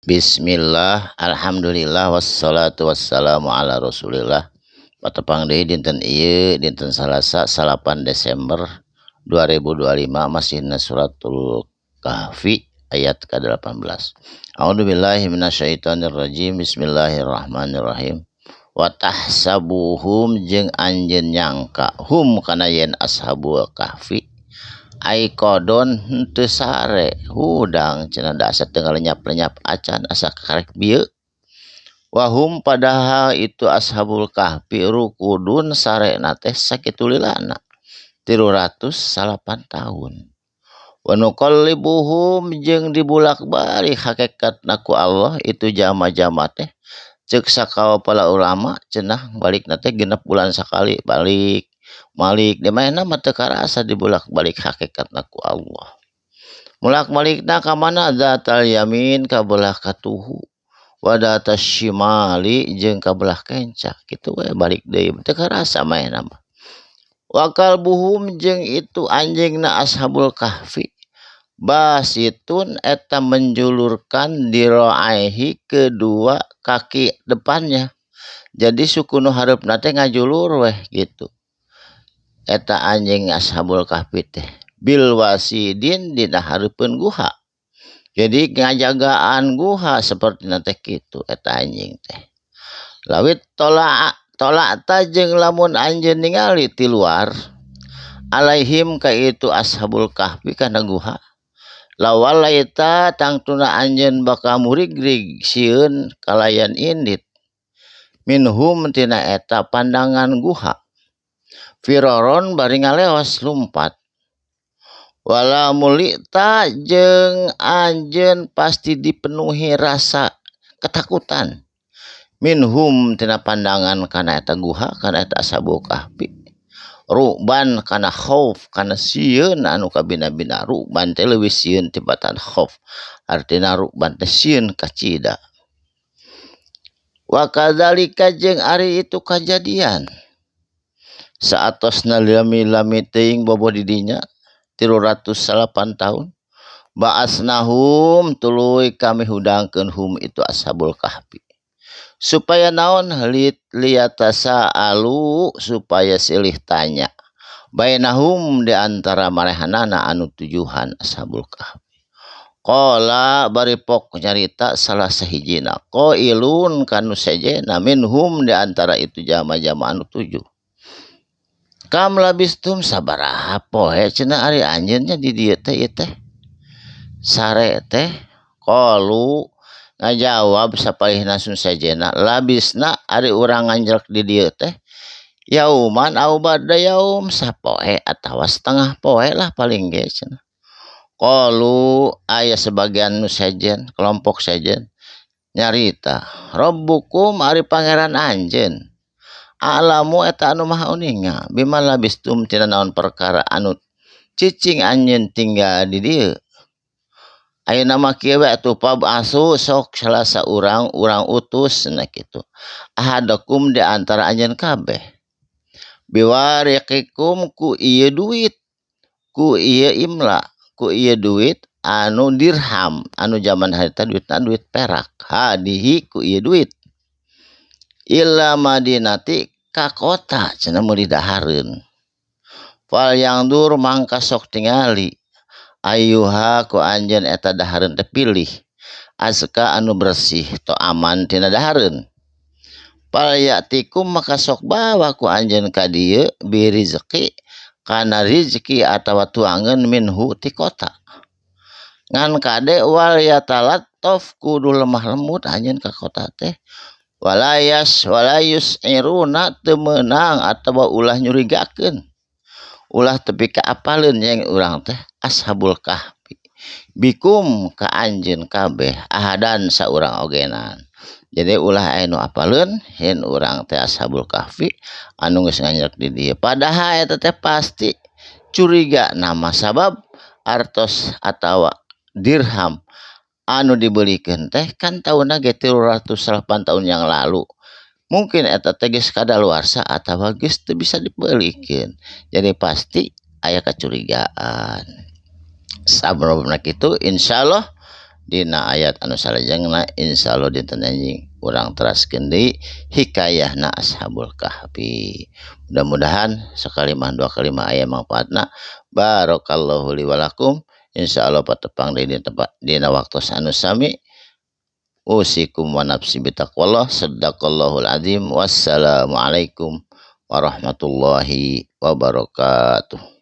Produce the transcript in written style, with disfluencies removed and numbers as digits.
Bismillah, alhamdulillah, wassalatu wassalamu ala rasulillah. Patepang deui dinten ieu dinten Salasa 8 Desember 2025 masihna suratul Kahfi ayat ke-18. A'udzubillahi minasyaitonir rajim. Bismillahirrahmanirrahim. Wa tahsabuhum jeung anjeun nyangka hum kana yen ashabul kahfi aikodon henteu sare hudang cenah da asa teu ngalenyap-lenyap acan asa karek bieu. Wahum padahal itu ashabul kahfi rukudun sare teh sakitu lilana 308 tahun. Wa nuqallibuhum jeung dibulak-balik hakikatna ku Allah itu jama-jama teh ceuk sakawa para ulama cenah balikna teh genep bulan sakali balik malik di mana mah teu karasa dibulak-balik hakikatna ku Allah. Mulak-malikna ka mana zatal yamin ka belah katuhu wa datas shimali jeung ka belah kenca kitu we balik deui teu karasa maena mah. Wa kalbuhum jeung itu anjingna ashabul kahfi basitun eta menjulurkan diroaihi kedua kaki depannya. Jadi suku nu hareupna teh ngajulur weh gitu. Eta anjing ashabul kahfi teh bil wasidin dina hareupeun guha. Jadi ngajagaan guha seperti teh kitu eta anjing teh. Lawit tolak ta jeung lamun anjeun ningali ti luar alaihim ka itu ashabul kahfi kana guha. Lawalaita tangtuna anjeun bakal murigrig sieun kalayan indit minhum tina eta pandangan guha. Firoron bari ngaleos lumpat. Wala mulita jeung anjeun pasti dipenuhi rasa ketakutan. Minhum tina pandangan kana eta guha kana eta ashabul kahfi. Ruban kana khauf kana sieun anu kabina-bina. Ruban teh leuwih sieun tibatan khauf. Artina ruban teh sieun kacida. Wa kadzalika jeung ari itu kajadian. Saatosna lami-lami teuing boboh di dinya 308 tahun. Ba'asnahum tuluy kami hudangkeun hum itu ashabul kahfi. Supaya naon liyatasa alu supaya silih tanya. Bainahum di antara marehanana anu tujuhan ashabul kahfi. Qala bari pok nyarita salah sahijina qailun kanu sejena minhum di antara itu jama-jama anu tujuh. Kam labistum sabaraha poe cenah ari anjeunnya di dieu teh ieu teh. Sare teh qalu ngajawab sapalihna sun sajena labisna ari urang nganjrek di dieu teh yauman au ba'da yaum sapoe atawa setengah poe lah paling ge cenah. Qalu aya sebagian nu sejen kelompok sejen nyarita rabbukum ari pangeran anjeun alamu eta anu maha uninga bima labistum tina naon perkara anu cicing anjeun tinggal di dieu. Ayeuna mah kieu we atuh pab'asu sok salah saurang urang utus cenah kitu. Ahadakum di antara anjeun kabeh. Biwariqikum ku ieu duit, ku ieu imla, ku ieu duit anu dirham, anu zaman harita duitna duit perak. Hadihi ku ieu duit. Illa madinati ka kota cenah mun didahareun. Fal yang dur mangka sok tingali ayuha ku anjeun eta dahareun teh pilih azka anu bersih to aman tina dahareun. Fal yatikum maka sok bawa ku anjeun ka dieu birizqi kana rizki atawa tuangeun minhu ti kota. Ngan kade wal yatalattof kudu lemah lembut anjeun ka kota teh. Walayus iruna teu meunang atawa ulah nyurigakeun. Ulah tepi ka apaleun yang urang teh ashabul kahfi. Bikum ka anjeun kabeh ahadan saurang ogenan. Jadi ulah aya nu apaleun yen urang teh ashabul kahfi anu geus nganjrek di dieu. Padahal eta teh pasti curiga nama sabab artos atawa dirham anu dibelikeun teh kan taunna ge 308 tahun yang lalu. Mungkin eta teh geus kadaluarsa atawa geus teu bisa dibelikeun. Jadi pasti aya kacurigaan. Sabrobna kitu insyaallah dina ayat anu salajengna insyaallah dinten anjing urang teraskeun deui hikayahna Ashabul Kahfi. Mudah-mudahan sekali mah dua kali mah aya manfaatna. Barakallahu li wa lakum. Insyaallah patepang deui dina waktos anu sami. Usikum wa nafsi bitaqwallah. Sadaqallahul azim. Wassalamualaikum warahmatullahi wabarakatuh.